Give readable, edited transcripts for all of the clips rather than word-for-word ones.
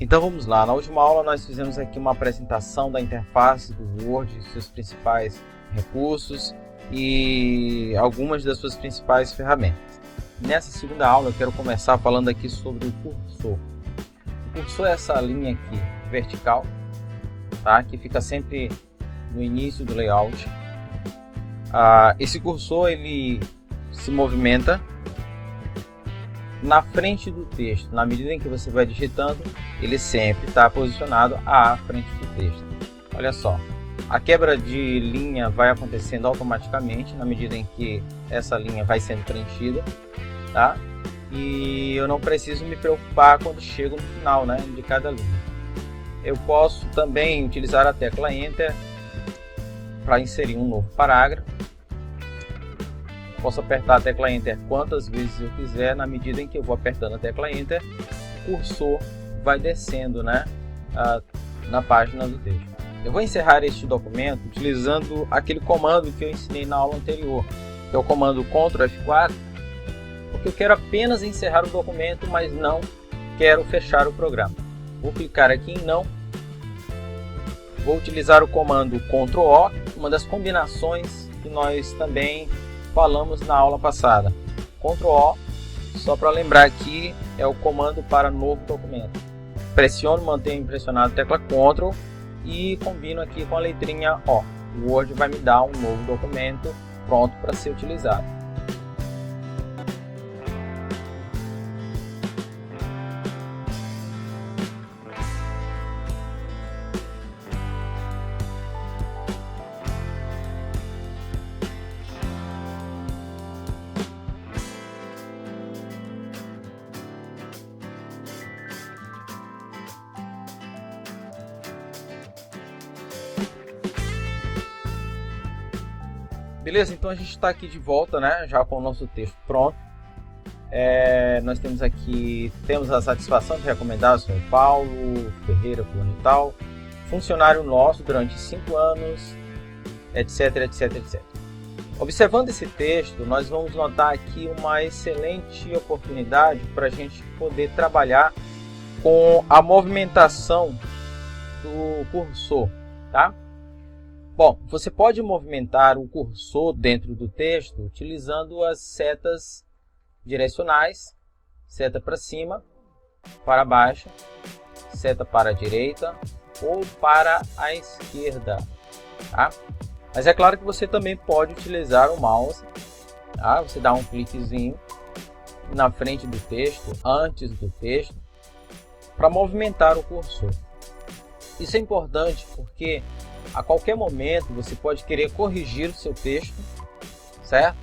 Então vamos lá, na última aula nós fizemos aqui uma apresentação da interface do Word, seus principais recursos e algumas das suas principais ferramentas. Nessa segunda aula eu quero começar falando aqui sobre o cursor. O cursor é essa linha aqui vertical, tá? Que fica sempre no início do layout. Esse cursor ele se movimenta na frente do texto. Na medida em que você vai digitando, ele sempre está posicionado à frente do texto. Olha só, a quebra de linha vai acontecendo automaticamente na medida em que essa linha vai sendo preenchida, tá? E eu não preciso me preocupar quando chego no final, né, de cada linha. Eu posso também utilizar a tecla Enter para inserir um novo parágrafo. Posso apertar a tecla Enter quantas vezes eu quiser. Na medida em que eu vou apertando a tecla Enter, o cursor vai descendo, né, na página do texto. Eu vou encerrar este documento utilizando aquele comando que eu ensinei na aula anterior, que é o comando Ctrl F4, porque eu quero apenas encerrar o documento, mas não quero fechar o programa. Vou clicar aqui em Não. Vou utilizar o comando Ctrl O, uma das combinações que nós também falamos na aula passada. Ctrl O, só para lembrar aqui, é o comando para novo documento. Pressiono, mantenho pressionado a tecla Ctrl e combino aqui com a letrinha O. O Word vai me dar um novo documento pronto para ser utilizado. Beleza, então a gente está aqui de volta, né, já com o nosso texto pronto. Nós temos a satisfação de recomendar o Sr. Paulo Ferreira, fulano e tal, funcionário nosso durante 5 anos, etc, etc, etc. Observando esse texto, nós vamos notar aqui uma excelente oportunidade para a gente poder trabalhar com a movimentação do cursor, tá? Bom, você pode movimentar o cursor dentro do texto utilizando as setas direcionais, seta para cima, para baixo, seta para a direita ou para a esquerda, tá? Mas é claro que você também pode utilizar o mouse, tá? Você dá um cliquezinho na frente do texto, antes do texto, para movimentar o cursor. Isso é importante porque a qualquer momento você pode querer corrigir o seu texto, certo?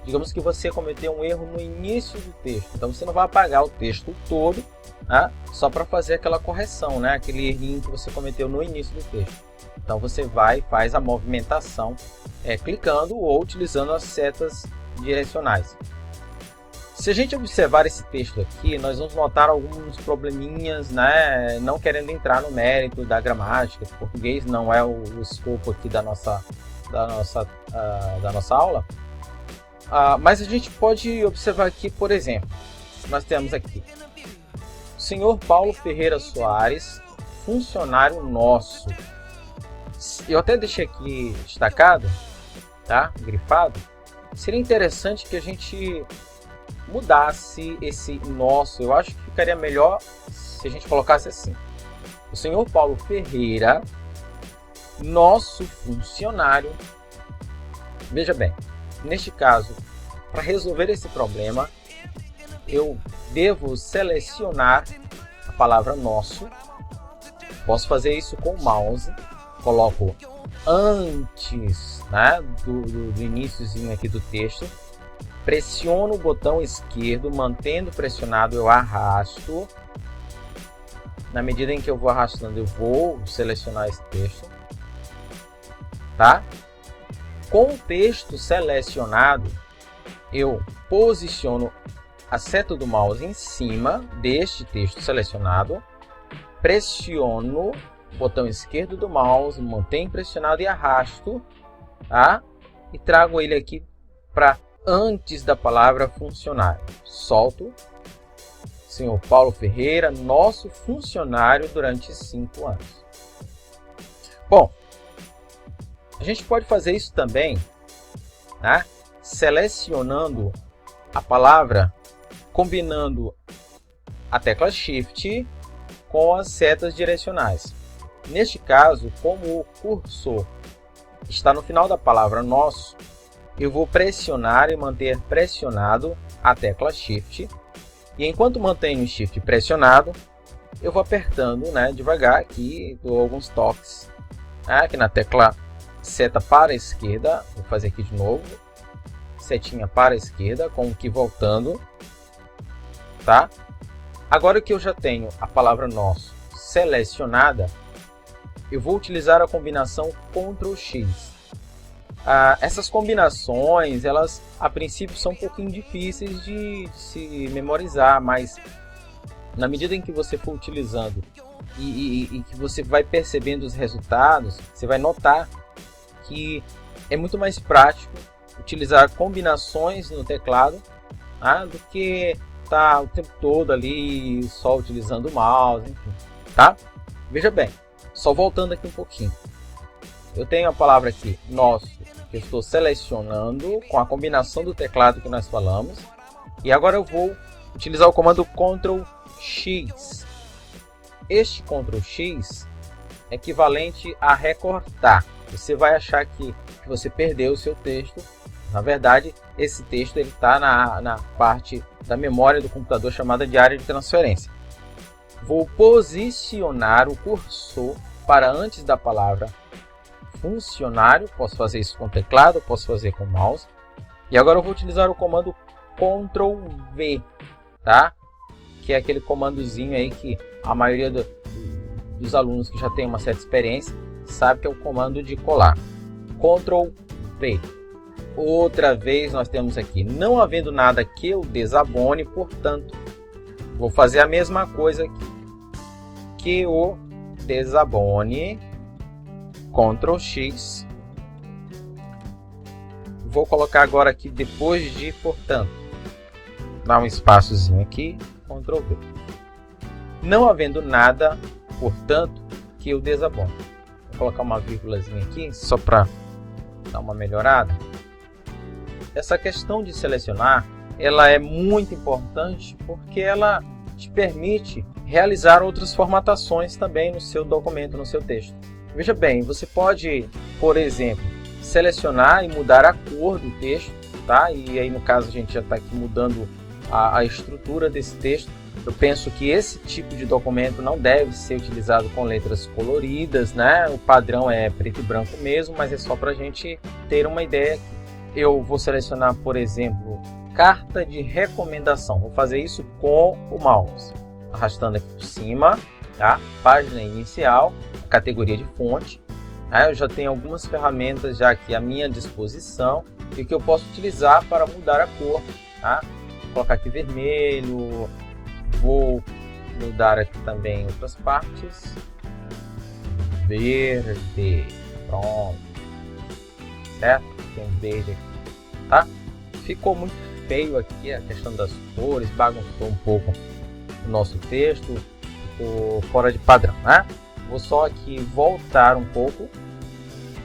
Digamos que você cometeu um erro no início do texto, então você não vai apagar o texto todo, né? Só para fazer aquela correção, né? Aquele errinho que você cometeu no início do texto. Então você vai e faz a movimentação clicando ou utilizando as setas direcionais. Se a gente observar esse texto aqui, nós vamos notar alguns probleminhas, né? Não querendo entrar no mérito da gramática, o português não é o escopo aqui da nossa aula. Mas a gente pode observar aqui, por exemplo, nós temos aqui o Sr. Paulo Ferreira Soares, funcionário nosso. Eu até deixei aqui destacado, tá? Grifado. Seria interessante que a gente mudasse esse nosso. Eu acho que ficaria melhor se a gente colocasse assim: o Sr. Paulo Ferreira, nosso funcionário. Veja bem, neste caso, para resolver esse problema, eu devo selecionar a palavra nosso. Posso fazer isso com o mouse. Coloco antes, né, do iniciozinho aqui do texto. Pressiono o botão esquerdo, mantendo pressionado eu arrasto. Na medida em que eu vou arrastando, eu vou selecionar esse texto, tá? Com o texto selecionado, eu posiciono a seta do mouse em cima deste texto selecionado, pressiono o botão esquerdo do mouse, mantenho pressionado e arrasto, tá? E trago ele aqui para antes da palavra funcionário. Solto, senhor Paulo Ferreira, nosso funcionário durante 5 anos. Bom, a gente pode fazer isso também, né, selecionando a palavra, combinando a tecla Shift com as setas direcionais. Neste caso, como o cursor está no final da palavra nosso, eu vou pressionar e manter pressionado a tecla Shift. E enquanto mantenho o Shift pressionado, eu vou apertando, né, devagar aqui, dou alguns toques, né, aqui na tecla seta para a esquerda. Vou fazer aqui de novo, setinha para a esquerda, com o que voltando, tá? Agora que eu já tenho a palavra nosso selecionada, eu vou utilizar a combinação Ctrl X. Essas combinações, elas a princípio são um pouquinho difíceis de se memorizar, mas na medida em que você for utilizando e que você vai percebendo os resultados, você vai notar que é muito mais prático utilizar combinações no teclado, tá, do que estar o tempo todo ali só utilizando o mouse, enfim, tá? Veja bem, só voltando aqui um pouquinho. Eu tenho a palavra aqui, nosso, que eu estou selecionando com a combinação do teclado que nós falamos. E agora eu vou utilizar o comando Ctrl X. Este Ctrl X é equivalente a recortar. Você vai achar que você perdeu o seu texto. Na verdade, esse texto está na parte da memória do computador chamada de área de transferência. Vou posicionar o cursor para antes da palavra funcionário. Posso fazer isso com o teclado, posso fazer com o mouse. E agora eu vou utilizar o comando Ctrl V, tá? Que é aquele comandozinho aí que a maioria dos alunos que já tem uma certa experiência sabe que é o comando de colar. Ctrl V. Outra vez nós temos aqui, não havendo nada que eu desabone, portanto, vou fazer a mesma coisa aqui. Que eu desabone, Ctrl X. Vou colocar agora aqui depois de portanto. Dá um espaçozinho aqui, Ctrl V. Não havendo nada, portanto, que eu desabone. Vou colocar uma vírgulazinha aqui, só para dar uma melhorada. Essa questão de selecionar, ela é muito importante porque ela te permite realizar outras formatações também no seu documento, no seu texto. Veja bem, você pode, por exemplo, selecionar e mudar a cor do texto, tá? E aí no caso a gente já está aqui mudando a estrutura desse texto. Eu penso que esse tipo de documento não deve ser utilizado com letras coloridas, né? O padrão é preto e branco mesmo, mas é só para a gente ter uma ideia. Eu vou selecionar, por exemplo, carta de recomendação. Vou fazer isso com o mouse, arrastando aqui por cima, tá? Página inicial, categoria de fonte. Eu já tenho algumas ferramentas já aqui à minha disposição e que eu posso utilizar para mudar a cor, tá? Vou colocar aqui vermelho, vou mudar aqui também outras partes, verde, pronto, certo? Tem verde aqui, tá? Ficou muito feio aqui a questão das cores, bagunçou um pouco o nosso texto, ficou fora de padrão, né? Vou só aqui voltar um pouco,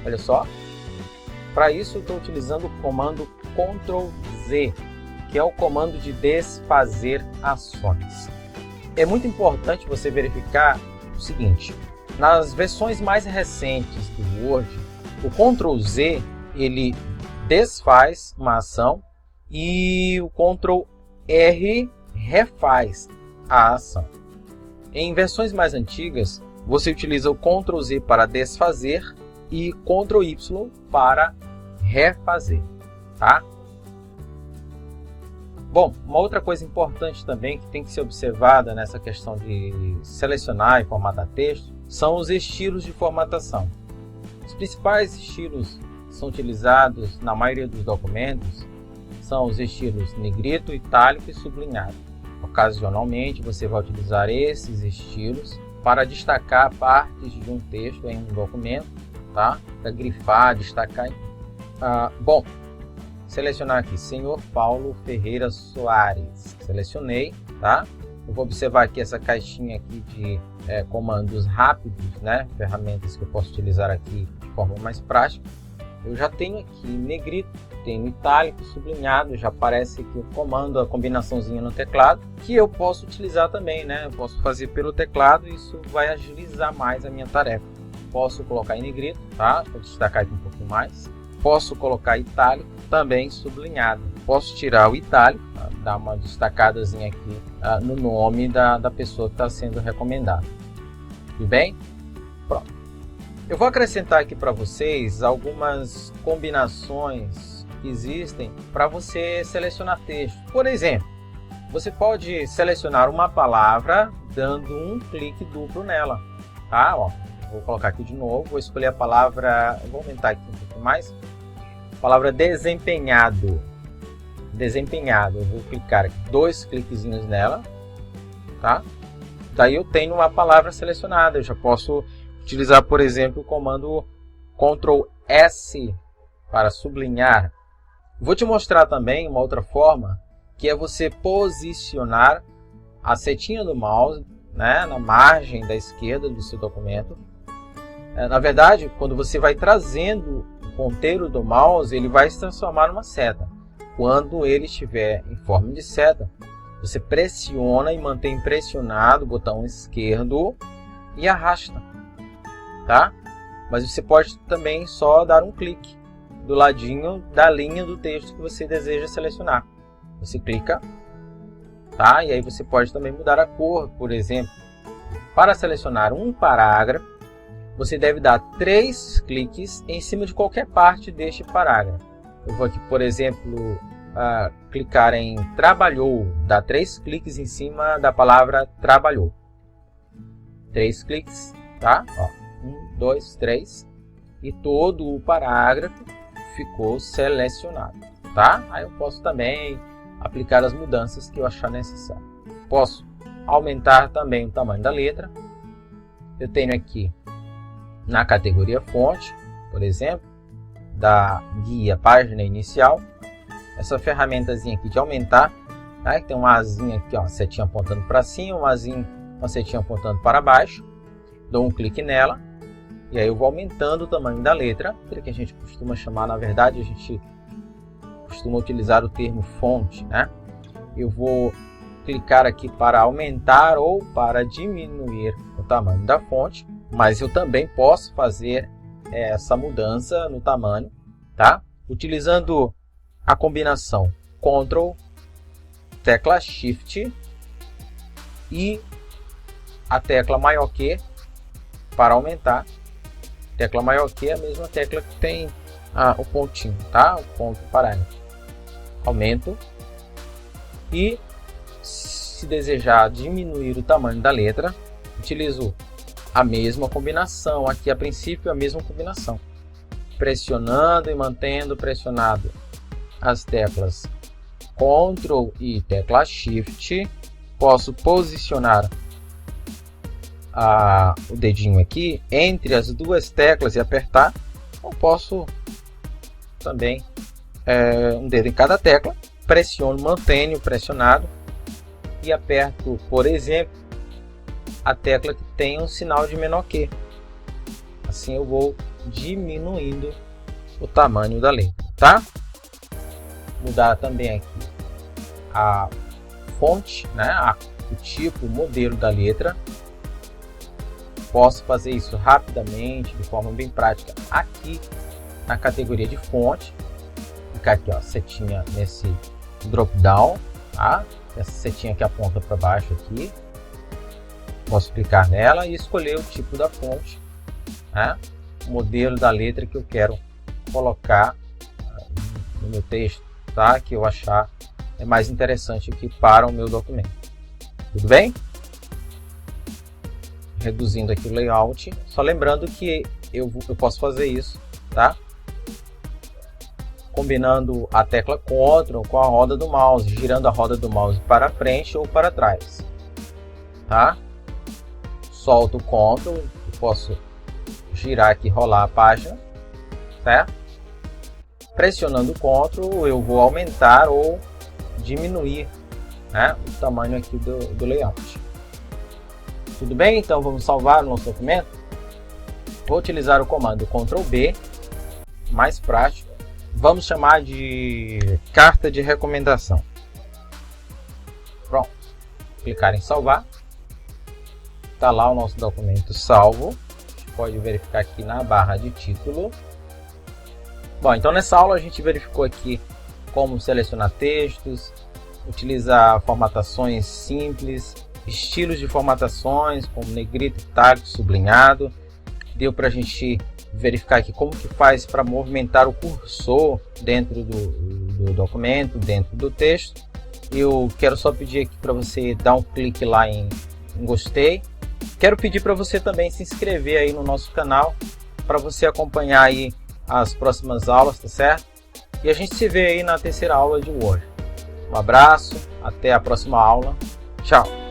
olha só. Para isso eu estou utilizando o comando Ctrl Z, que é o comando de desfazer ações. É muito importante você verificar o seguinte: nas versões mais recentes do Word, o Ctrl Z ele desfaz uma ação e o Ctrl R refaz a ação. Em versões mais antigas, você utiliza o Ctrl Z para desfazer e Ctrl Y para refazer, tá? Bom, uma outra coisa importante também que tem que ser observada nessa questão de selecionar e formatar texto são os estilos de formatação. Os principais estilos que são utilizados na maioria dos documentos são os estilos negrito, itálico e sublinhado. Ocasionalmente você vai utilizar esses estilos para destacar partes de um texto em um documento, tá? Para grifar, destacar. Bom, selecionar aqui, senhor Paulo Ferreira Soares. Selecionei, tá? Eu vou observar aqui essa caixinha aqui de comandos rápidos, né? Ferramentas que eu posso utilizar aqui de forma mais prática. Eu já tenho aqui negrito, tenho itálico, sublinhado, já aparece aqui o comando, a combinaçãozinha no teclado, que eu posso utilizar também, né? Eu posso fazer pelo teclado e isso vai agilizar mais a minha tarefa. Posso colocar em negrito, tá? Vou destacar aqui um pouquinho mais. Posso colocar itálico, também sublinhado. Posso tirar o itálico, tá? Dar uma destacadazinha aqui no nome da pessoa que está sendo recomendada. Tudo bem? Pronto. Eu vou acrescentar aqui para vocês algumas combinações que existem para você selecionar texto. Por exemplo, você pode selecionar uma palavra dando um clique duplo nela. Tá? Ó, vou colocar aqui de novo, vou escolher a palavra, vou aumentar aqui um pouco mais. Palavra desempenhado. Desempenhado. Eu vou clicar aqui, 2 cliquezinhos nela. Tá? Daí eu tenho uma palavra selecionada. Eu já posso utilizar, por exemplo, o comando Ctrl S para sublinhar. Vou te mostrar também uma outra forma, que é você posicionar a setinha do mouse, né, na margem da esquerda do seu documento. Na verdade, quando você vai trazendo o ponteiro do mouse, ele vai se transformar numa seta. Quando ele estiver em forma de seta, você pressiona e mantém pressionado o botão esquerdo e arrasta. Tá? Mas você pode também só dar um clique do ladinho da linha do texto que você deseja selecionar. Você clica, tá? E aí você pode também mudar a cor, por exemplo. Para selecionar um parágrafo, você deve dar 3 cliques em cima de qualquer parte deste parágrafo. Eu vou aqui, por exemplo, clicar em trabalhou, dar 3 cliques em cima da palavra trabalhou. 3 cliques, tá? Ó. 1, 2, 3 e todo o parágrafo ficou selecionado, tá? Aí eu posso também aplicar as mudanças que eu achar necessário. Posso aumentar também o tamanho da letra. Eu tenho aqui na categoria fonte, por exemplo, da guia página inicial, essa ferramentazinha aqui de aumentar, tá? Tem uma asinha aqui, ó, setinha apontando para cima, uma setinha apontando para baixo. Dou um clique nela. E aí eu vou aumentando o tamanho da letra, que a gente costuma chamar, na verdade, a gente costuma utilizar o termo fonte, né? Eu vou clicar aqui para aumentar ou para diminuir o tamanho da fonte, mas eu também posso fazer essa mudança no tamanho, tá? Utilizando a combinação Ctrl, tecla Shift e a tecla maior que para aumentar. Tecla maior que é a mesma tecla que tem o pontinho, tá? O ponto parante. Aumento. E se desejar diminuir o tamanho da letra, utilizo a mesma combinação. Aqui a princípio a mesma combinação. Pressionando e mantendo pressionado as teclas Ctrl e tecla Shift. Posso posicionar o dedinho aqui entre as duas teclas e apertar, ou posso também um dedo em cada tecla, pressiono, mantenho pressionado e aperto, por exemplo, a tecla que tem um sinal de menor que. Assim eu vou diminuindo o tamanho da letra, tá? Mudar também aqui a fonte, né? O tipo, o modelo da letra. Posso fazer isso rapidamente, de forma bem prática, aqui na categoria de fonte. Clicar aqui, ó, setinha nesse drop down, tá? Essa setinha que aponta para baixo aqui. Posso clicar nela e escolher o tipo da fonte, né? O modelo da letra que eu quero colocar no meu texto, tá? Que eu achar mais interessante aqui para o meu documento. Tudo bem? Reduzindo aqui o layout, só lembrando que eu posso fazer isso, tá? Combinando a tecla Ctrl com a roda do mouse, girando a roda do mouse para frente ou para trás, tá? Solto o Ctrl, eu posso girar aqui, rolar a página, certo? Pressionando o Ctrl, eu vou aumentar ou diminuir né, o tamanho aqui do layout. Tudo bem? Então vamos salvar o nosso documento. Vou utilizar o comando Ctrl B, mais prático. Vamos chamar de carta de recomendação. Pronto. Clicar em salvar. Está lá o nosso documento salvo. A gente pode verificar aqui na barra de título. Bom, então nessa aula a gente verificou aqui como selecionar textos, utilizar formatações simples, estilos de formatações como negrito, itálico, sublinhado. Deu para a gente verificar aqui como que faz para movimentar o cursor dentro do documento, dentro do texto. Eu quero só pedir aqui para você dar um clique lá em gostei. Quero pedir para você também se inscrever aí no nosso canal para você acompanhar aí as próximas aulas, tá certo? E a gente se vê aí na terceira aula de Word. Um abraço, até a próxima aula. Tchau!